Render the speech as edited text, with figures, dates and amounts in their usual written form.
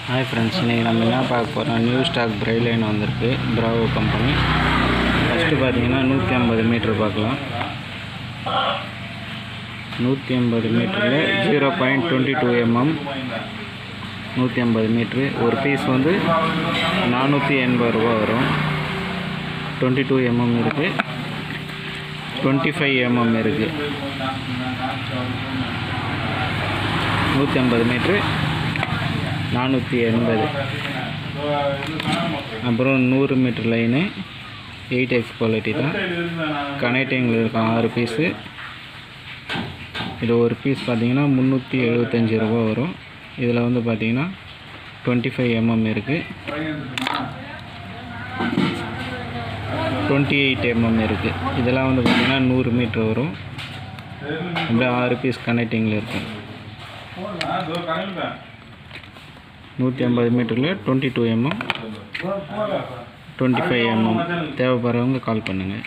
Hi friends, इन्हें நம்ம என்ன பார்க்க போறோம் நியூ ஸ்டாக் பிரைல் லைன் வந்திருக்கு பிராவோ கம்பெனி. ஃபர்ஸ்ட் பாத்தீங்கன்னா 150 மீட்டர் பார்க்கலாம். 150 மீட்டர்ல 0.22 mm 150 மீட்டர் ஒரு பீஸ் வந்து 480 ரூபாய் வரும். 22 mm இருக்கு, 25 mm இருக்கு. 150 மீட்டர் 480. அப்புறம் 100 மீட்டர் லைனு 8x குவாலிட்டி தான். கனெக்டிங்கில் இருக்கும் 6 பீஸு. இது ஒரு பீஸ் பார்த்தீங்கன்னா 375 ரூபா வரும். இதில் வந்து பார்த்தீங்கன்னா 25 mm இருக்குது, 28 mm இருக்குது. இதெல்லாம் வந்து பார்த்தீங்கன்னா 100 மீட்டர் வரும். அப்படியே 6 பீஸ் கனெக்டிங்கில் இருக்கும். 150 மீட்டரில் 22 mm 25 mm தேவைப்படுறவங்க கால் பண்ணுங்கள்.